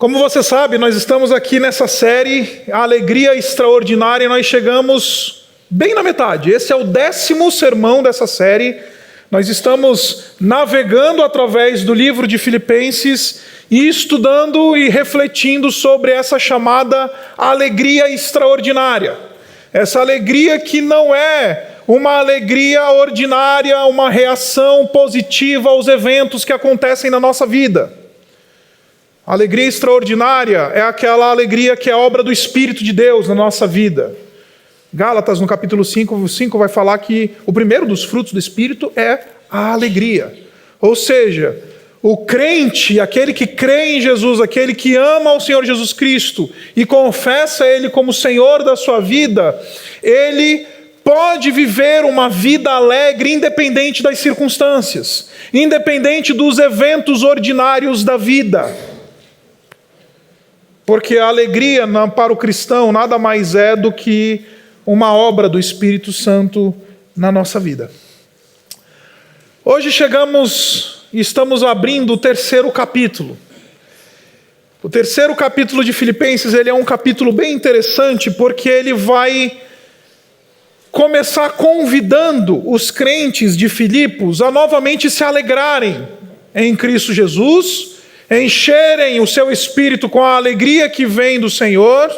Como você sabe, nós estamos aqui nessa série, A Alegria Extraordinária, e nós chegamos bem na metade. Esse é o 10º sermão dessa série. Nós estamos navegando através do livro de Filipenses e estudando e refletindo sobre essa chamada alegria extraordinária. Essa alegria que não é uma alegria ordinária, uma reação positiva aos eventos que acontecem na nossa vida. A alegria extraordinária é aquela alegria que é obra do Espírito de Deus na nossa vida. Gálatas, no capítulo 5 vai falar que o primeiro dos frutos do Espírito é a alegria. Ou seja, o crente, aquele que crê em Jesus, aquele que ama ao Senhor Jesus Cristo e confessa Ele como Senhor da sua vida, ele pode viver uma vida alegre independente das circunstâncias, independente dos eventos ordinários da vida. Porque a alegria para o cristão nada mais é do que uma obra do Espírito Santo na nossa vida. Hoje estamos abrindo o 3º capítulo. O 3º capítulo de Filipenses, ele é um capítulo bem interessante, porque ele vai começar convidando os crentes de Filipos a novamente se alegrarem em Cristo Jesus, encherem o seu espírito com a alegria que vem do Senhor,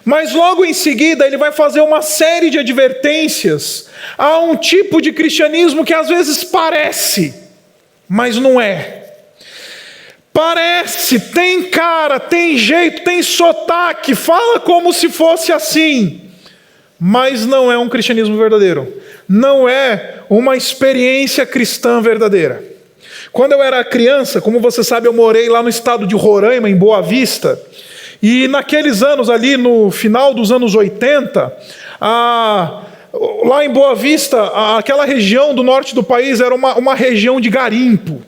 mas logo em seguida ele vai fazer uma série de advertências a um tipo de cristianismo que às vezes parece, mas não é. Parece, tem cara, tem jeito, tem sotaque, fala como se fosse assim, mas não é um cristianismo verdadeiro, não é uma experiência cristã verdadeira. Quando eu era criança, como você sabe, eu morei lá no estado de Roraima, em Boa Vista, e naqueles anos ali, no final dos anos 80, lá em Boa Vista, aquela região do norte do país era uma região de garimpo.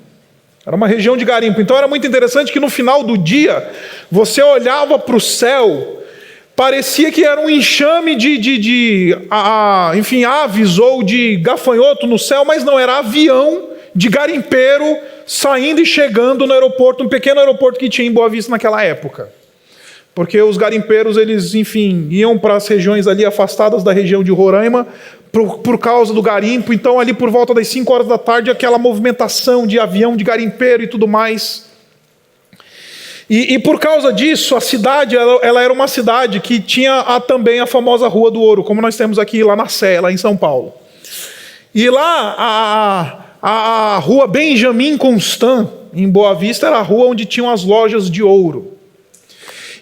Era uma região de garimpo. Então era muito interessante que no final do dia, você olhava para o céu, parecia que era um enxame de aves ou de gafanhoto no céu, mas não, era avião de garimpeiro saindo e chegando no aeroporto, um pequeno aeroporto que tinha em Boa Vista naquela época. Porque os garimpeiros, eles, iam para as regiões ali afastadas da região de Roraima por causa do garimpo. Então, ali por volta das 5 horas da tarde, aquela movimentação de avião, de garimpeiro e tudo mais. E por causa disso, a cidade, ela era uma cidade que tinha também a famosa Rua do Ouro, como nós temos aqui lá na Sé, lá em São Paulo. E lá, a rua Benjamin Constant, em Boa Vista, era a rua onde tinham as lojas de ouro.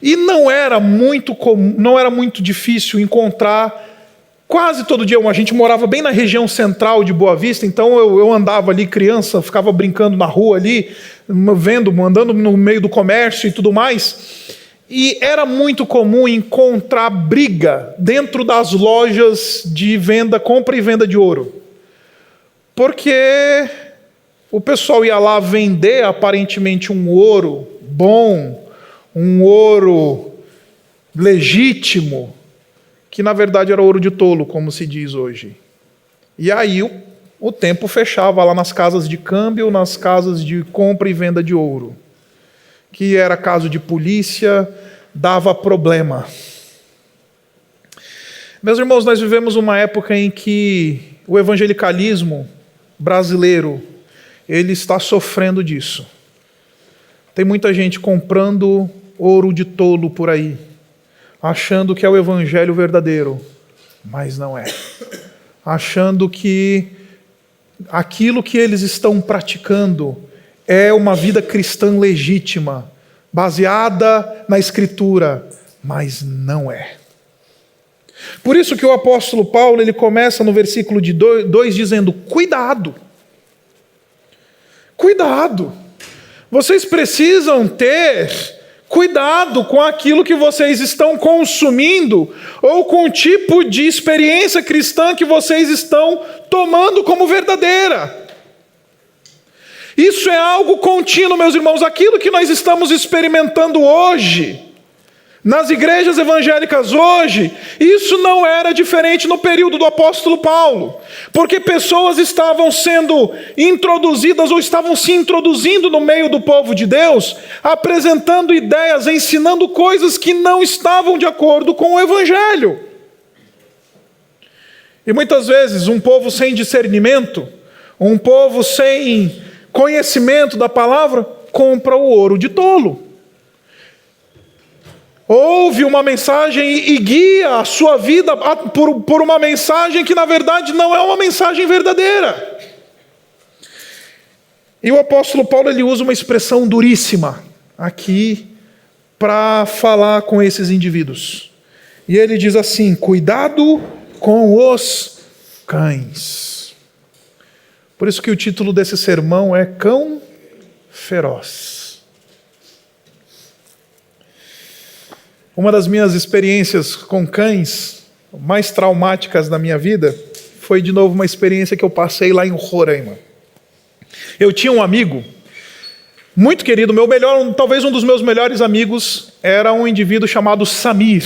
E não era muito comum, não era muito difícil encontrar, quase todo dia. A gente morava bem na região central de Boa Vista, então eu andava ali, criança, ficava brincando na rua ali, andando no meio do comércio e tudo mais. E era muito comum encontrar briga dentro das lojas de venda, compra e venda de ouro. Porque o pessoal ia lá vender aparentemente um ouro bom, um ouro legítimo, que na verdade era ouro de tolo, como se diz hoje. E aí o tempo fechava lá nas casas de câmbio, nas casas de compra e venda de ouro, que era caso de polícia, dava problema. Meus irmãos, nós vivemos uma época em que o evangelicalismo brasileiro, ele está sofrendo disso. Tem muita gente comprando ouro de tolo por aí, achando que é o evangelho verdadeiro, mas não é. Achando que aquilo que eles estão praticando é uma vida cristã legítima, baseada na Escritura, mas não é. Por isso que o apóstolo Paulo, ele começa no versículo de 2 dizendo: cuidado, cuidado, vocês precisam ter cuidado com aquilo que vocês estão consumindo ou com o tipo de experiência cristã que vocês estão tomando como verdadeira. Isso é algo contínuo, meus irmãos. Aquilo que nós estamos experimentando hoje Nas igrejas evangélicas hoje, isso não era diferente no período do apóstolo Paulo, porque pessoas estavam sendo introduzidas ou estavam se introduzindo no meio do povo de Deus, apresentando ideias, ensinando coisas que não estavam de acordo com o evangelho. E muitas vezes um povo sem discernimento, um povo sem conhecimento da palavra, compra o ouro de tolo. Ouve uma mensagem e guia a sua vida por uma mensagem que na verdade não é uma mensagem verdadeira. E o apóstolo Paulo ele usa uma expressão duríssima aqui para falar com esses indivíduos. E ele diz assim: cuidado com os cães. Por isso que o título desse sermão é Cão Feroz. Uma das minhas experiências com cães mais traumáticas da minha vida foi, de novo, uma experiência que eu passei lá em Roraima. Eu tinha um amigo muito querido, talvez um dos meus melhores amigos, era um indivíduo chamado Samir.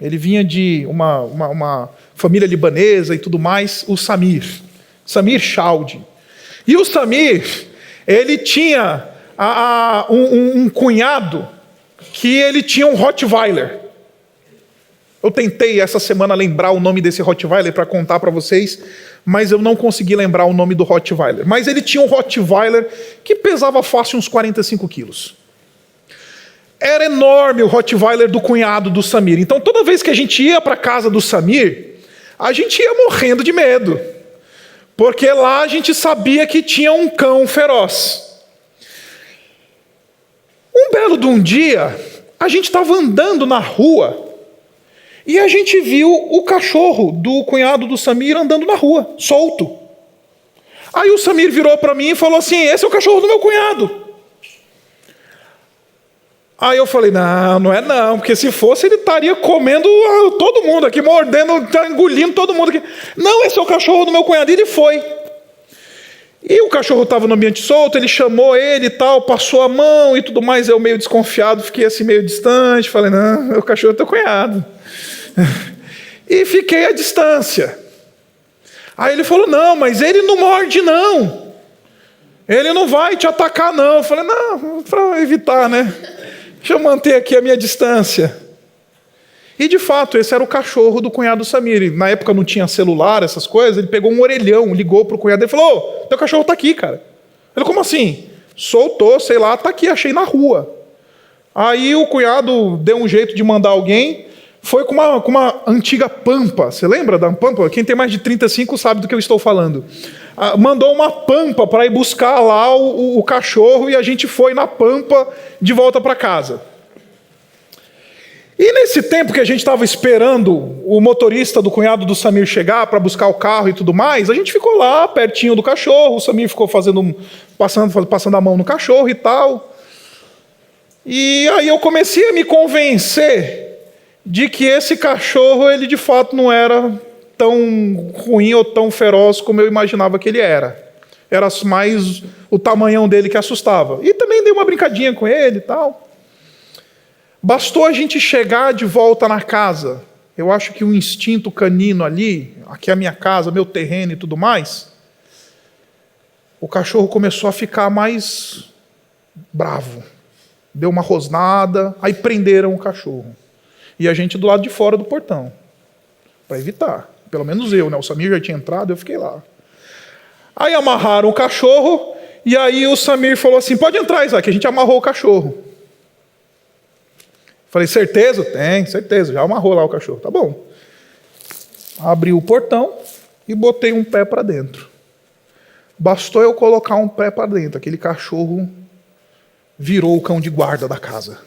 Ele vinha de uma família libanesa e tudo mais, o Samir Chaudi. E o Samir, ele tinha um cunhado que ele tinha um Rottweiler. Eu tentei essa semana lembrar o nome desse Rottweiler para contar para vocês, mas eu não consegui lembrar o nome do Rottweiler. Mas ele tinha um Rottweiler que pesava fácil uns 45 quilos. Era enorme o Rottweiler do cunhado do Samir. Então toda vez que a gente ia para a casa do Samir, a gente ia morrendo de medo, porque lá a gente sabia que tinha um cão feroz. Um belo de um dia, a gente estava andando na rua e a gente viu o cachorro do cunhado do Samir andando na rua, solto. Aí o Samir virou para mim e falou assim: esse é o cachorro do meu cunhado. Aí eu falei: não é não, porque se fosse ele estaria comendo todo mundo aqui, mordendo, engolindo todo mundo aqui. Não, esse é o cachorro do meu cunhado. E ele foi. E o cachorro estava no ambiente solto, ele chamou ele e tal, passou a mão e tudo mais. Eu meio desconfiado, fiquei assim meio distante, falei: não, o cachorro é teu cunhado. E fiquei à distância. Aí ele falou: não, mas ele não morde não. Ele não vai te atacar não. Eu falei: não, para evitar, né? Deixa eu manter aqui a minha distância. E de fato, esse era o cachorro do cunhado Samir. Na época não tinha celular, essas coisas. Ele pegou um orelhão, ligou pro cunhado dele e falou: teu cachorro tá aqui, cara. Ele: como assim? Soltou, sei lá, tá aqui, achei na rua. Aí o cunhado deu um jeito de mandar alguém, foi com uma antiga pampa. Você lembra da pampa? Quem tem mais de 35 sabe do que eu estou falando. Mandou uma pampa para ir buscar lá o cachorro e a gente foi na pampa de volta para casa. E nesse tempo que a gente estava esperando o motorista do cunhado do Samir chegar para buscar o carro e tudo mais, a gente ficou lá pertinho do cachorro, o Samir ficou passando a mão no cachorro e tal. E aí eu comecei a me convencer de que esse cachorro, ele de fato não era tão ruim ou tão feroz como eu imaginava que ele era. Era mais o tamanhão dele que assustava. E também dei uma brincadinha com ele e tal. Bastou a gente chegar de volta na casa. Eu acho que o instinto canino ali, aqui é a minha casa, meu terreno e tudo mais, o cachorro começou a ficar mais bravo. Deu uma rosnada, aí prenderam o cachorro. E a gente do lado de fora do portão, para evitar. Pelo menos eu, né? O Samir já tinha entrado, eu fiquei lá. Aí amarraram o cachorro, e aí o Samir falou assim: pode entrar, Isaac, a gente amarrou o cachorro. Falei: certeza? Tem, certeza, já amarrou lá o cachorro. Tá bom. Abri o portão e botei um pé para dentro. Bastou eu colocar um pé para dentro, aquele cachorro virou o cão de guarda da casa.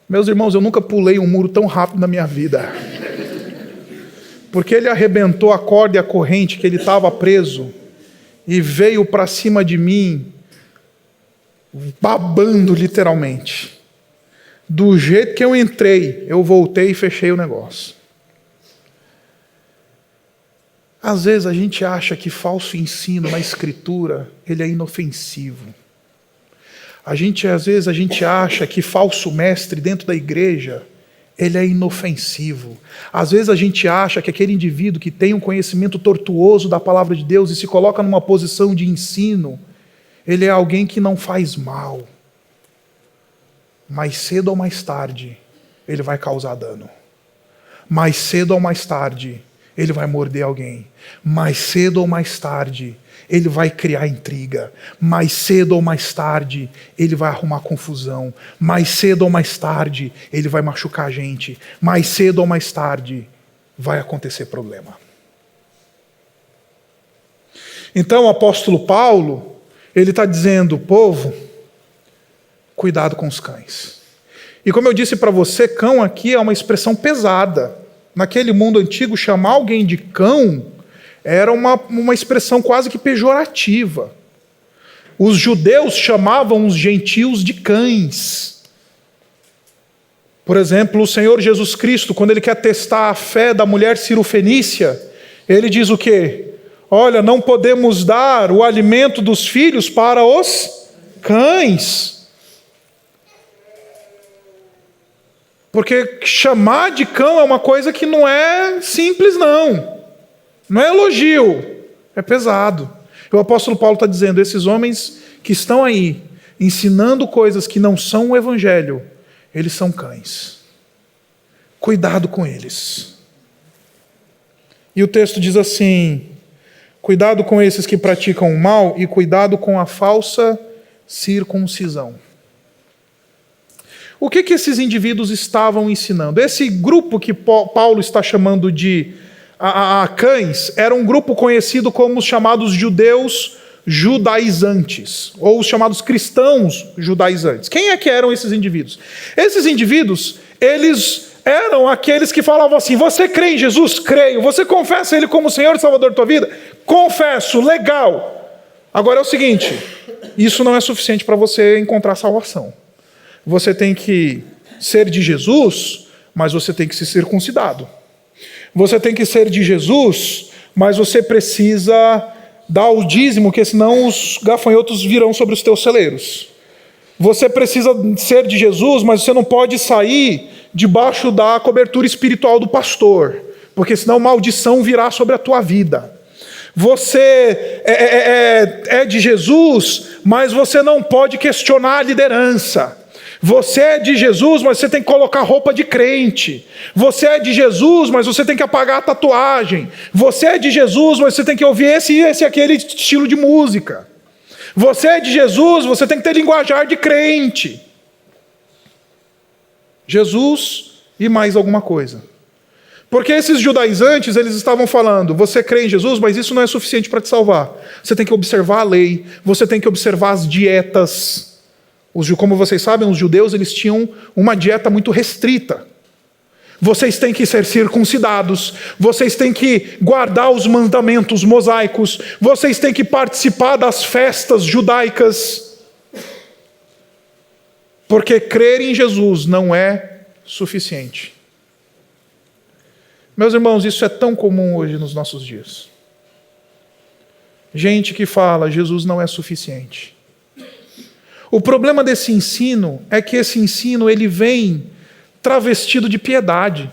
Meus irmãos, eu nunca pulei um muro tão rápido na minha vida. Porque ele arrebentou a corda e a corrente que ele estava preso e veio para cima de mim, babando literalmente. Do jeito que eu entrei, eu voltei e fechei o negócio. Às vezes a gente acha que falso ensino na Escritura, ele é inofensivo. Às vezes a gente acha que falso mestre dentro da igreja, ele é inofensivo. Às vezes a gente acha que aquele indivíduo que tem um conhecimento tortuoso da palavra de Deus e se coloca numa posição de ensino, ele é alguém que não faz mal. Mais cedo ou mais tarde, ele vai causar dano. Mais cedo ou mais tarde, ele vai morder alguém. Mais cedo ou mais tarde, ele vai criar intriga. Mais cedo ou mais tarde, ele vai arrumar confusão. Mais cedo ou mais tarde, ele vai machucar a gente. Mais cedo ou mais tarde, vai acontecer problema. Então o apóstolo Paulo, ele está dizendo, povo, cuidado com os cães. E como eu disse para você, cão aqui é uma expressão pesada. Naquele mundo antigo, chamar alguém de cão era uma expressão quase que pejorativa. Os judeus chamavam os gentios de cães. Por exemplo, o Senhor Jesus Cristo, quando ele quer testar a fé da mulher cirofenícia, ele diz o quê? Olha, não podemos dar o alimento dos filhos para os cães. Porque chamar de cão é uma coisa que não é simples, não. Não é elogio, é pesado. E o apóstolo Paulo está dizendo, esses homens que estão aí, ensinando coisas que não são o evangelho, eles são cães. Cuidado com eles. E o texto diz assim, cuidado com esses que praticam o mal e cuidado com a falsa circuncisão. O que esses indivíduos estavam ensinando? Esse grupo que Paulo está chamando de cães era um grupo conhecido como os chamados judeus judaizantes, ou os chamados cristãos judaizantes. Quem é que eram esses indivíduos? Esses indivíduos, eles eram aqueles que falavam assim, você crê em Jesus? Creio. Você confessa Ele como Senhor e Salvador da tua vida? Confesso, legal. Agora é o seguinte, isso não é suficiente para você encontrar salvação. Você tem que ser de Jesus, mas você tem que ser circuncidado. Você tem que ser de Jesus, mas você precisa dar o dízimo, porque senão os gafanhotos virão sobre os teus celeiros. Você precisa ser de Jesus, mas você não pode sair debaixo da cobertura espiritual do pastor, porque senão maldição virá sobre a tua vida. Você é de Jesus, mas você não pode questionar a liderança. Você é de Jesus, mas você tem que colocar roupa de crente. Você é de Jesus, mas você tem que apagar a tatuagem. Você é de Jesus, mas você tem que ouvir esse e aquele estilo de música. Você é de Jesus, você tem que ter linguajar de crente. Jesus e mais alguma coisa. Porque esses judaizantes, eles estavam falando, você crê em Jesus, mas isso não é suficiente para te salvar. Você tem que observar a lei, você tem que observar as dietas. Como vocês sabem, os judeus eles tinham uma dieta muito restrita. Vocês têm que ser circuncidados, vocês têm que guardar os mandamentos mosaicos, vocês têm que participar das festas judaicas. Porque crer em Jesus não é suficiente. Meus irmãos, isso é tão comum hoje nos nossos dias. Gente que fala, Jesus não é suficiente. O problema desse ensino é que esse ensino ele vem travestido de piedade.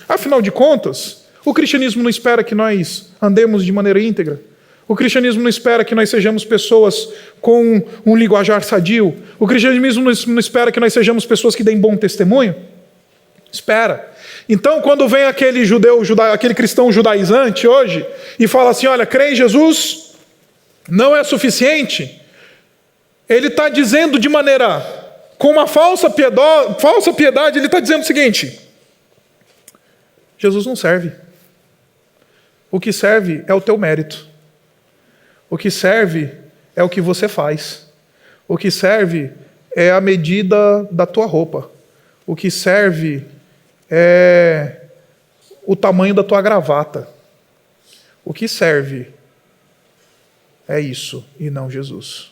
Afinal de contas, o cristianismo não espera que nós andemos de maneira íntegra. O cristianismo não espera que nós sejamos pessoas com um linguajar sadio. O cristianismo não espera que nós sejamos pessoas que deem bom testemunho. Espera. Então, quando vem aquele aquele cristão judaizante hoje e fala assim, olha, crer em Jesus não é suficiente. Ele está dizendo de maneira, com uma falsa piedade, ele está dizendo o seguinte, Jesus não serve. O que serve é o teu mérito. O que serve é o que você faz. O que serve é a medida da tua roupa. O que serve é o tamanho da tua gravata. O que serve é isso e não Jesus.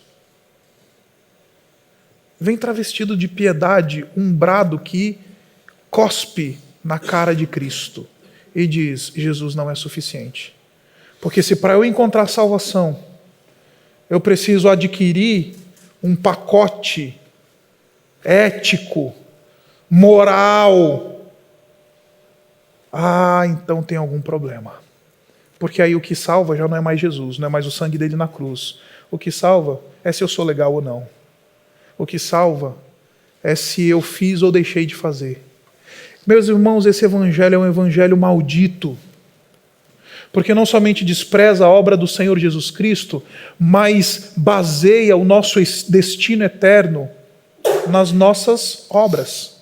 Vem travestido de piedade um brado que cospe na cara de Cristo e diz, Jesus não é suficiente. Porque se para eu encontrar salvação, eu preciso adquirir um pacote ético, moral, então tem algum problema. Porque aí o que salva já não é mais Jesus, não é mais o sangue dele na cruz. O que salva é se eu sou legal ou não. O que salva é se eu fiz ou deixei de fazer. Meus irmãos, esse evangelho é um evangelho maldito. Porque não somente despreza a obra do Senhor Jesus Cristo, mas baseia o nosso destino eterno nas nossas obras.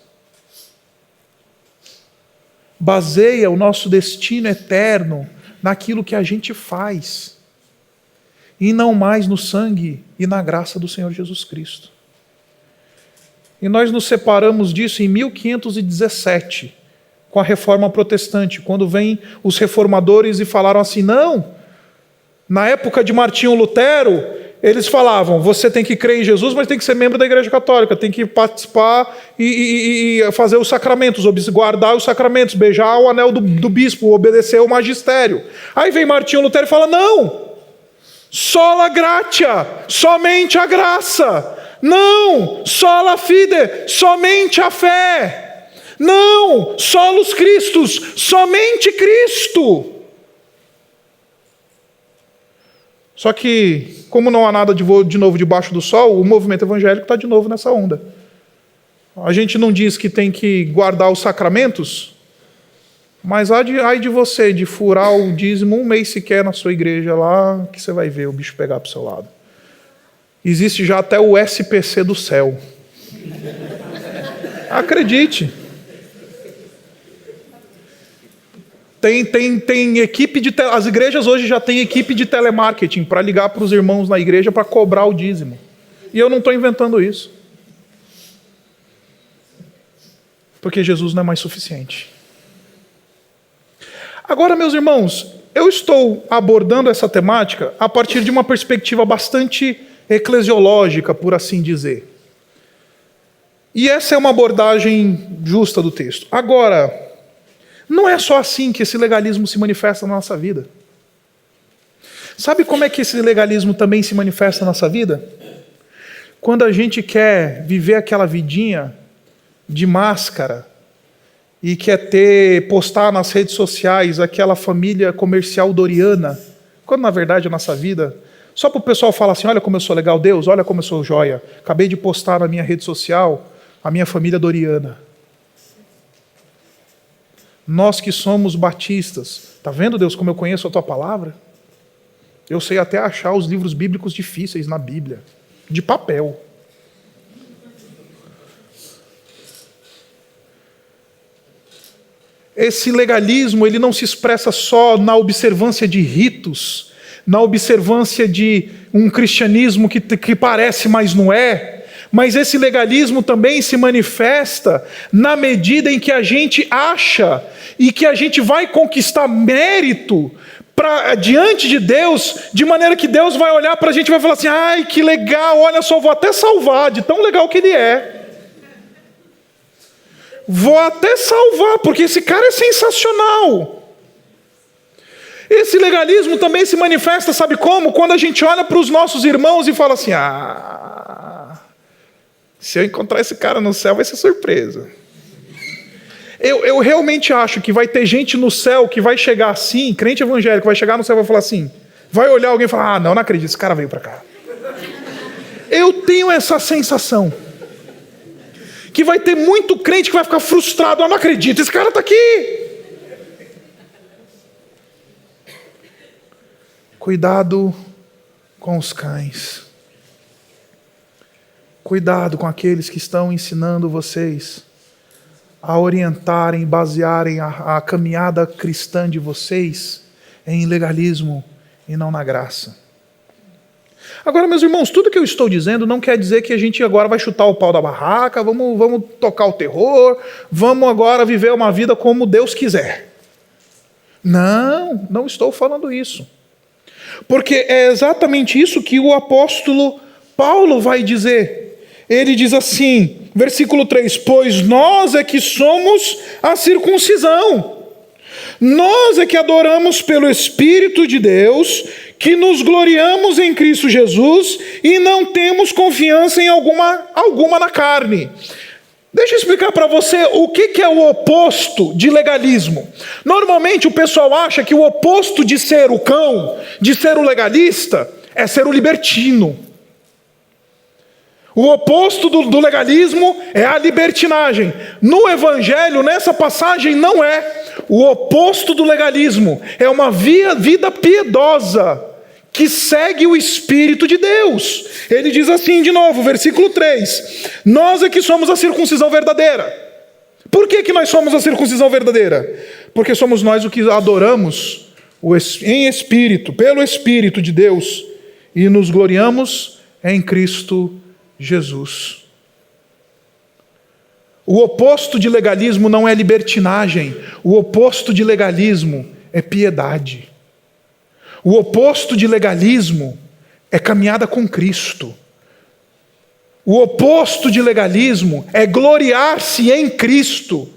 Baseia o nosso destino eterno naquilo que a gente faz, e não mais no sangue e na graça do Senhor Jesus Cristo. E nós nos separamos disso em 1517, com a Reforma Protestante, quando vêm os reformadores e falaram assim, não, na época de Martinho Lutero, eles falavam, você tem que crer em Jesus, mas tem que ser membro da Igreja Católica, tem que participar e fazer os sacramentos, guardar os sacramentos, beijar o anel do bispo, obedecer o magistério. Aí vem Martinho Lutero e fala, não, sola gratia, somente a graça. Não, sola fide, somente a fé. Não, solos Christus, somente Cristo. Só que, como não há nada de novo debaixo do sol, o movimento evangélico está de novo nessa onda. A gente não diz que tem que guardar os sacramentos, mas ai de você, de furar o dízimo um mês sequer na sua igreja lá, que você vai ver o bicho pegar para o seu lado. Existe já até o SPC do céu. Acredite. Tem equipe de... As igrejas hoje já têm equipe de telemarketing para ligar para os irmãos na igreja para cobrar o dízimo. E eu não estou inventando isso. Porque Jesus não é mais suficiente. Agora, meus irmãos, eu estou abordando essa temática a partir de uma perspectiva bastante eclesiológica, por assim dizer. E essa é uma abordagem justa do texto. Agora, não é só assim que esse legalismo se manifesta na nossa vida. Sabe como é que esse legalismo também se manifesta na nossa vida? Quando a gente quer viver aquela vidinha de máscara e quer postar nas redes sociais aquela família comercial doriana, quando na verdade a nossa vida, só para o pessoal falar assim, olha como eu sou legal, Deus, olha como eu sou joia, acabei de postar na minha rede social a minha família doriana. Nós que somos batistas, está vendo, Deus, como eu conheço a tua palavra? Eu sei até achar os livros bíblicos difíceis na Bíblia, de papel. Esse legalismo, ele não se expressa só na observância de ritos, na observância de um cristianismo que parece, mas não é. Mas esse legalismo também se manifesta na medida em que a gente acha e que a gente vai conquistar mérito diante de Deus, de maneira que Deus vai olhar para a gente e vai falar assim, ai, que legal, olha só, vou até salvar, de tão legal que ele é. Vou até salvar, porque esse cara é sensacional. Esse legalismo também se manifesta, sabe como? Quando a gente olha para os nossos irmãos e fala assim, se eu encontrar esse cara no céu vai ser surpresa. Eu realmente acho que vai ter gente no céu que vai chegar assim, crente evangélico, vai chegar no céu e vai falar assim, vai olhar alguém e falar, não acredito, esse cara veio para cá. Eu tenho essa sensação. Que vai ter muito crente que vai ficar frustrado, eu não acredito, esse cara está aqui. Cuidado com os cães. Cuidado com aqueles que estão ensinando vocês a orientarem, basearem a caminhada cristã de vocês em legalismo e não na graça. Agora, meus irmãos, tudo que eu estou dizendo não quer dizer que a gente agora vai chutar o pau da barraca, vamos tocar o terror, vamos agora viver uma vida como Deus quiser. Não estou falando isso. Porque é exatamente isso que o apóstolo Paulo vai dizer. Ele diz assim, versículo 3, pois nós é que somos a circuncisão. Nós é que adoramos pelo Espírito de Deus, que nos gloriamos em Cristo Jesus e não temos confiança em alguma na carne. Deixa eu explicar para você o que é o oposto de legalismo. Normalmente o pessoal acha que o oposto de ser o cão, de ser o legalista, é ser o libertino. O oposto do legalismo é a libertinagem. No Evangelho, nessa passagem, não é. O oposto do legalismo é uma vida piedosa que segue o Espírito de Deus. Ele diz assim de novo, versículo 3: nós é que somos a circuncisão verdadeira. Por que nós somos a circuncisão verdadeira? Porque somos nós o que adoramos em Espírito, pelo Espírito de Deus, e nos gloriamos em Cristo Jesus. O oposto de legalismo não é libertinagem, o oposto de legalismo é piedade. O oposto de legalismo é caminhada com Cristo. O oposto de legalismo é gloriar-se em Cristo,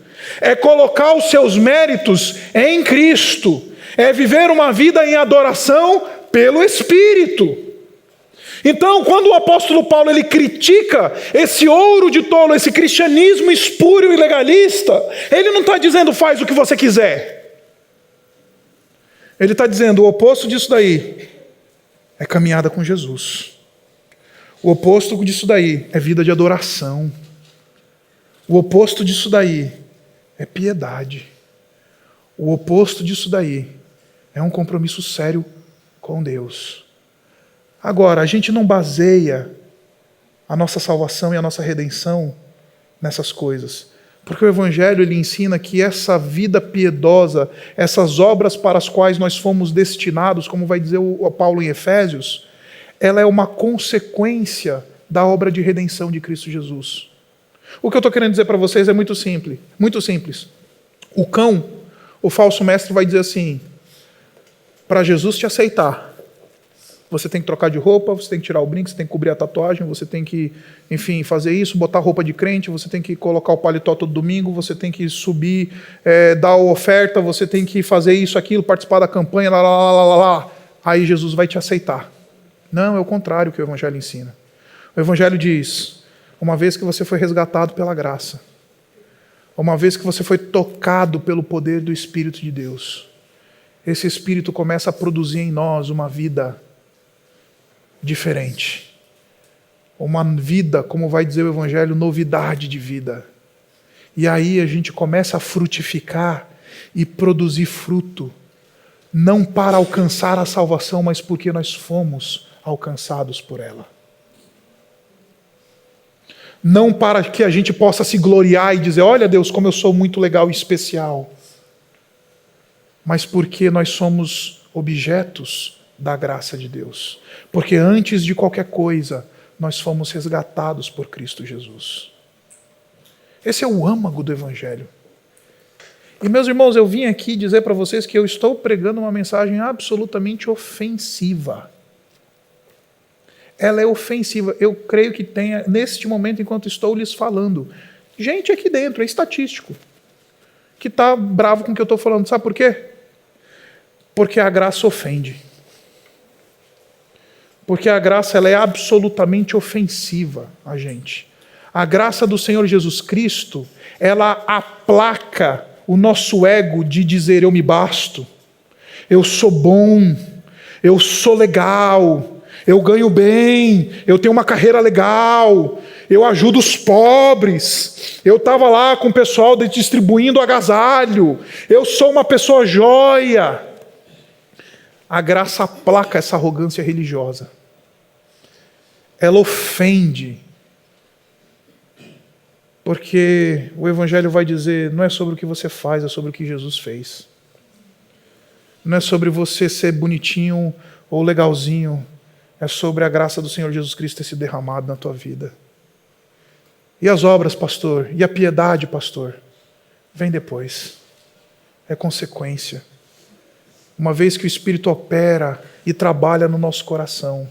é colocar os seus méritos em Cristo, é viver uma vida em adoração pelo Espírito. Então, quando o apóstolo Paulo ele critica esse ouro de tolo, esse cristianismo espúrio e legalista, ele não está dizendo faz o que você quiser. Ele está dizendo o oposto disso daí é caminhada com Jesus. O oposto disso daí é vida de adoração. O oposto disso daí é piedade. O oposto disso daí é um compromisso sério com Deus. Agora, a gente não baseia a nossa salvação e a nossa redenção nessas coisas. Porque o Evangelho ele ensina que essa vida piedosa, essas obras para as quais nós fomos destinados, como vai dizer o Paulo em Efésios, ela é uma consequência da obra de redenção de Cristo Jesus. O que eu estou querendo dizer para vocês é muito simples. Muito simples. O cão, o falso mestre vai dizer assim, para Jesus te aceitar, você tem que trocar de roupa, você tem que tirar o brinco, você tem que cobrir a tatuagem, você tem que, enfim, fazer isso, botar roupa de crente, você tem que colocar o paletó todo domingo, você tem que subir, dar a oferta, você tem que fazer isso, aquilo, participar da campanha, lá. Aí Jesus vai te aceitar. Não, é o contrário que o Evangelho ensina. O Evangelho diz, uma vez que você foi resgatado pela graça, uma vez que você foi tocado pelo poder do Espírito de Deus, esse Espírito começa a produzir em nós uma vida diferente. Uma vida, como vai dizer o Evangelho, novidade de vida. E aí a gente começa a frutificar e produzir fruto, não para alcançar a salvação, mas porque nós fomos alcançados por ela. Não para que a gente possa se gloriar e dizer, olha Deus, como eu sou muito legal e especial, mas porque nós somos objetos da graça de Deus. Porque antes de qualquer coisa, nós fomos resgatados por Cristo Jesus. Esse é o âmago do Evangelho. E meus irmãos, eu vim aqui dizer para vocês que eu estou pregando uma mensagem absolutamente ofensiva. Ela é ofensiva. Eu creio que tenha, neste momento, enquanto estou lhes falando, gente aqui dentro, é estatístico, que está bravo com o que eu estou falando. Sabe por quê? Porque a graça ofende. Porque a graça ela é absolutamente ofensiva a gente. A graça do Senhor Jesus Cristo, ela aplaca o nosso ego de dizer eu me basto, eu sou bom, eu sou legal, eu ganho bem, eu tenho uma carreira legal, eu ajudo os pobres, eu estava lá com o pessoal distribuindo agasalho, eu sou uma pessoa joia. A graça aplaca essa arrogância religiosa. Ela ofende. Porque o Evangelho vai dizer, não é sobre o que você faz, é sobre o que Jesus fez. Não é sobre você ser bonitinho ou legalzinho, é sobre a graça do Senhor Jesus Cristo ter se derramado na tua vida. E as obras, pastor? E a piedade, pastor? Vem depois. É consequência. Uma vez que o Espírito opera e trabalha no nosso coração,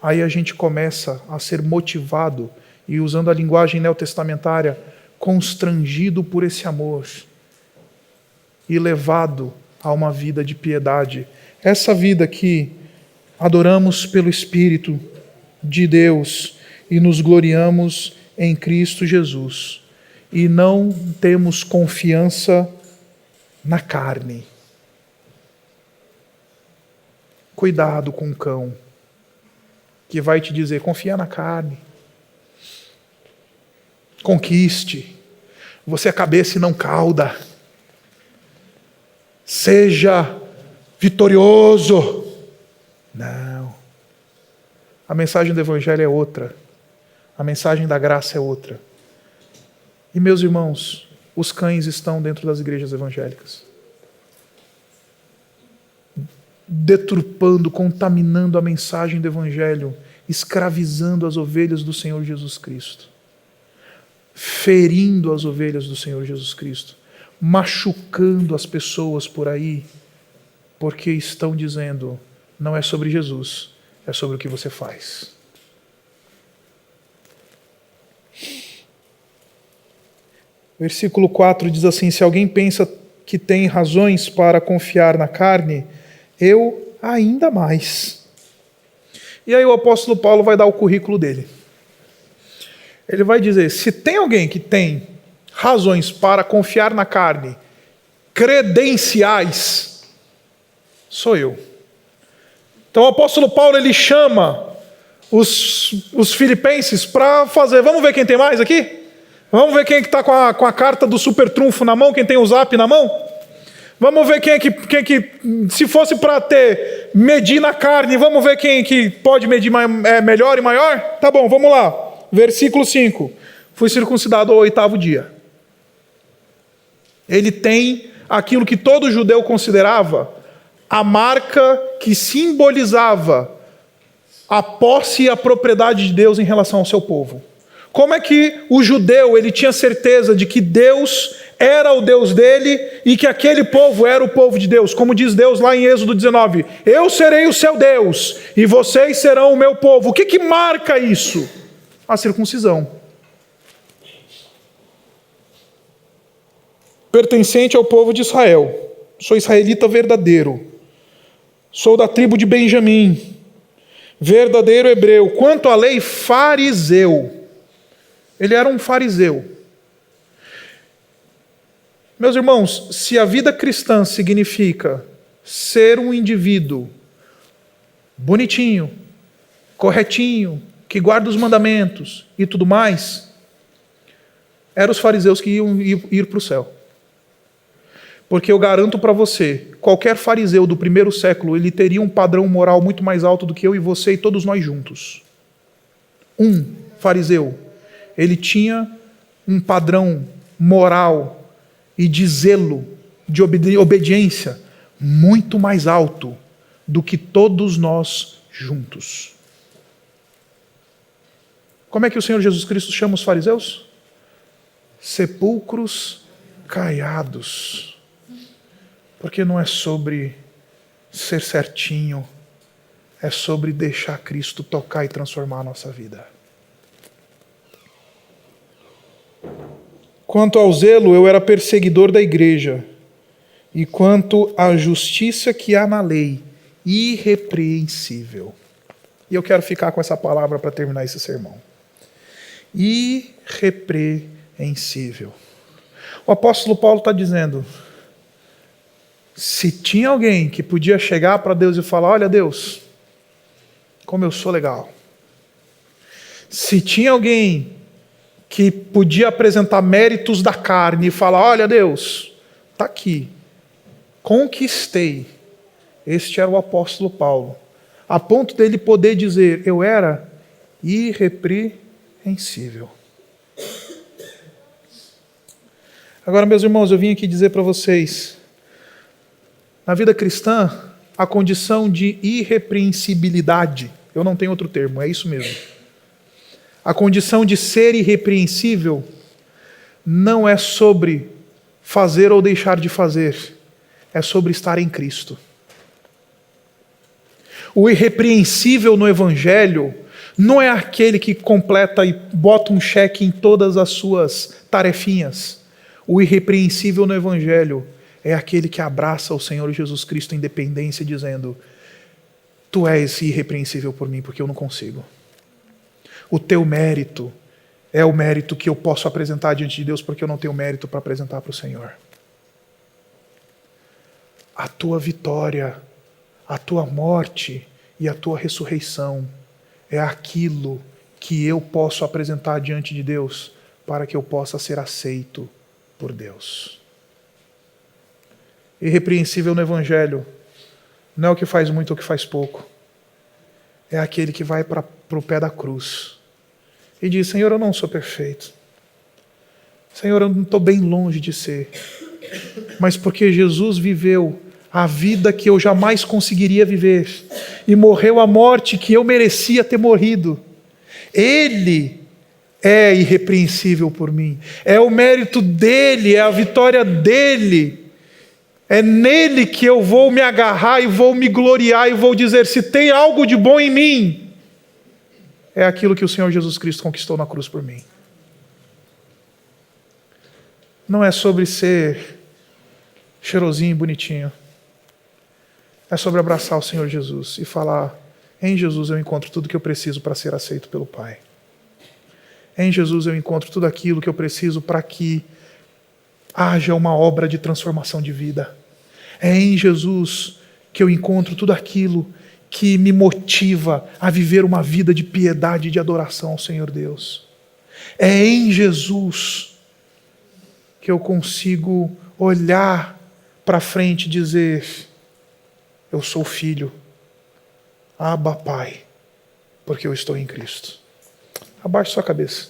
aí a gente começa a ser motivado, e usando a linguagem neotestamentária, constrangido por esse amor, e levado a uma vida de piedade essa vida que adoramos pelo Espírito de Deus e nos gloriamos em Cristo Jesus, e não temos confiança na carne. Cuidado com o cão, que vai te dizer, confia na carne. Conquiste. Você é cabeça e não cauda. Seja vitorioso. Não. A mensagem do Evangelho é outra. A mensagem da graça é outra. E, meus irmãos, os cães estão dentro das igrejas evangélicas, deturpando, contaminando a mensagem do Evangelho, escravizando as ovelhas do Senhor Jesus Cristo, ferindo as ovelhas do Senhor Jesus Cristo, machucando as pessoas por aí, porque estão dizendo, não é sobre Jesus, é sobre o que você faz. Versículo 4 diz assim, se alguém pensa que tem razões para confiar na carne, eu ainda mais. E aí o apóstolo Paulo vai dar o currículo dele. Ele vai dizer, se tem alguém que tem razões para confiar na carne, credenciais, sou eu. Então o apóstolo Paulo, ele chama os filipenses para fazer, vamos ver quem tem mais aqui? Vamos ver quem é que está com a carta do super trunfo na mão, quem tem o zap na mão? Vamos ver quem é que se fosse para medir na carne, vamos ver quem que pode medir melhor e maior? Tá bom, vamos lá. Versículo 5. Fui circuncidado ao 8º dia. Ele tem aquilo que todo judeu considerava a marca que simbolizava a posse e a propriedade de Deus em relação ao seu povo. Como é que o judeu ele tinha certeza de que Deus era o Deus dele e que aquele povo era o povo de Deus? Como diz Deus lá em Êxodo 19, eu serei o seu Deus e vocês serão o meu povo. O que marca isso? A circuncisão. Pertencente ao povo de Israel. Sou israelita verdadeiro. Sou da tribo de Benjamim. Verdadeiro hebreu. Quanto à lei, fariseu. Ele era um fariseu. Meus irmãos, se a vida cristã significa ser um indivíduo bonitinho, corretinho, que guarda os mandamentos e tudo mais, eram os fariseus que iam ir para o céu. Porque eu garanto para você, qualquer fariseu do primeiro século, ele teria um padrão moral muito mais alto do que eu e você e todos nós juntos. Um fariseu, ele tinha um padrão moral e de zelo, de obediência, muito mais alto do que todos nós juntos. Como é que o Senhor Jesus Cristo chama os fariseus? Sepulcros caiados. Porque não é sobre ser certinho, é sobre deixar Cristo tocar e transformar a nossa vida. Quanto ao zelo, eu era perseguidor da igreja, e quanto à justiça que há na lei, irrepreensível. E eu quero ficar com essa palavra para terminar esse sermão. Irrepreensível. O apóstolo Paulo está dizendo, se tinha alguém que podia chegar para Deus e falar, olha Deus, como eu sou legal. Se tinha alguém que podia apresentar méritos da carne e falar, olha Deus, está aqui, conquistei. Este era o apóstolo Paulo, a ponto dele poder dizer, eu era irrepreensível. Agora, meus irmãos, eu vim aqui dizer para vocês, na vida cristã, a condição de irrepreensibilidade, eu não tenho outro termo, é isso mesmo. A condição de ser irrepreensível não é sobre fazer ou deixar de fazer, é sobre estar em Cristo. O irrepreensível no Evangelho não é aquele que completa e bota um cheque em todas as suas tarefinhas. O irrepreensível no Evangelho é aquele que abraça o Senhor Jesus Cristo em dependência, dizendo: tu és irrepreensível por mim, porque eu não consigo. O teu mérito é o mérito que eu posso apresentar diante de Deus, porque eu não tenho mérito para apresentar para o Senhor. A tua vitória, a tua morte e a tua ressurreição é aquilo que eu posso apresentar diante de Deus para que eu possa ser aceito por Deus. Irrepreensível no Evangelho não é o que faz muito ou o que faz pouco. É aquele que vai para o pé da cruz e diz: Senhor, eu não sou perfeito. Senhor, eu não estou bem longe de ser. Mas porque Jesus viveu a vida que eu jamais conseguiria viver e morreu a morte que eu merecia ter morrido, Ele é irrepreensível por mim. É o mérito dEle, é a vitória dEle. É nele que eu vou me agarrar e vou me gloriar e vou dizer: se tem algo de bom em mim, é aquilo que o Senhor Jesus Cristo conquistou na cruz por mim. Não é sobre ser cheirosinho e bonitinho. É sobre abraçar o Senhor Jesus e falar: em Jesus eu encontro tudo que eu preciso para ser aceito pelo Pai. Em Jesus eu encontro tudo aquilo que eu preciso para que haja uma obra de transformação de vida. É em Jesus que eu encontro tudo aquilo que me motiva a viver uma vida de piedade e de adoração ao Senhor Deus. É em Jesus que eu consigo olhar para frente e dizer: eu sou filho, Abba, Pai, porque eu estou em Cristo. Abaixe sua cabeça.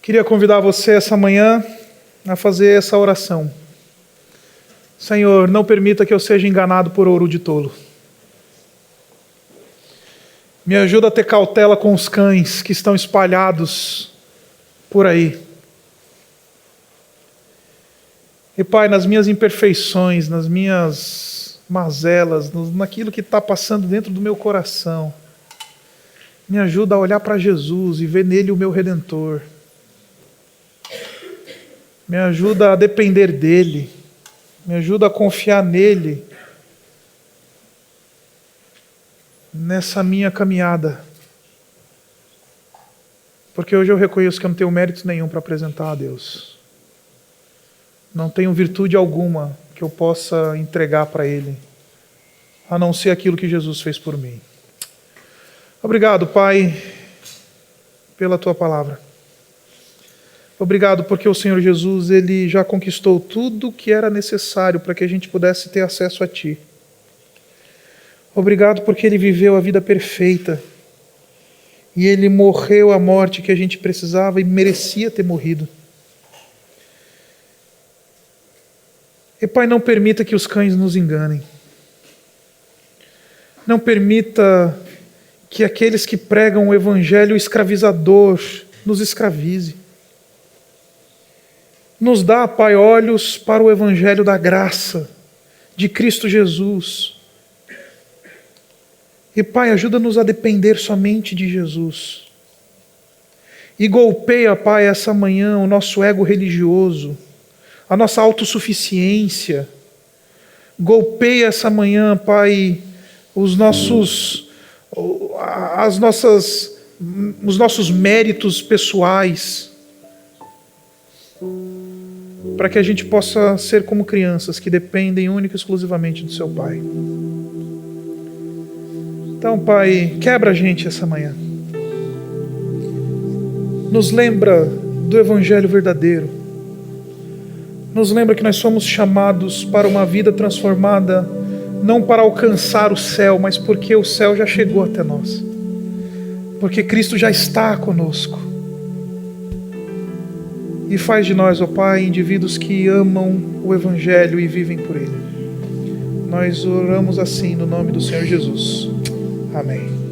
Queria convidar você essa manhã a fazer essa oração. Senhor, não permita que eu seja enganado por ouro de tolo. Me ajuda a ter cautela com os cães que estão espalhados por aí. E Pai, nas minhas imperfeições, nas minhas mazelas, naquilo que está passando dentro do meu coração, me ajuda a olhar para Jesus e ver nele o meu Redentor. Me ajuda a depender dele. Me ajuda a confiar nele nessa minha caminhada. Porque hoje eu reconheço que eu não tenho mérito nenhum para apresentar a Deus. Não tenho virtude alguma que eu possa entregar para Ele, a não ser aquilo que Jesus fez por mim. Obrigado, Pai, pela Tua palavra. Obrigado porque o Senhor Jesus, Ele já conquistou tudo que era necessário para que a gente pudesse ter acesso a Ti. Obrigado porque Ele viveu a vida perfeita e Ele morreu a morte que a gente precisava e merecia ter morrido. E Pai, não permita que os cães nos enganem. Não permita que aqueles que pregam o evangelho escravizador nos escravize. Nos dá, Pai, olhos para o evangelho da graça de Cristo Jesus. E Pai, ajuda-nos a depender somente de Jesus. E golpeia, Pai, essa manhã o nosso ego religioso, a nossa autossuficiência. Golpeia essa manhã, Pai, os nossos méritos pessoais, para que a gente possa ser como crianças que dependem única e exclusivamente do seu Pai. Então, Pai, quebra a gente essa manhã. Nos lembra do Evangelho verdadeiro. Nos lembra que nós somos chamados para uma vida transformada, não para alcançar o céu, mas porque o céu já chegou até nós. Porque Cristo já está conosco. E faz de nós, ó Pai, indivíduos que amam o Evangelho e vivem por ele. Nós oramos assim no nome do Senhor Jesus. Amém.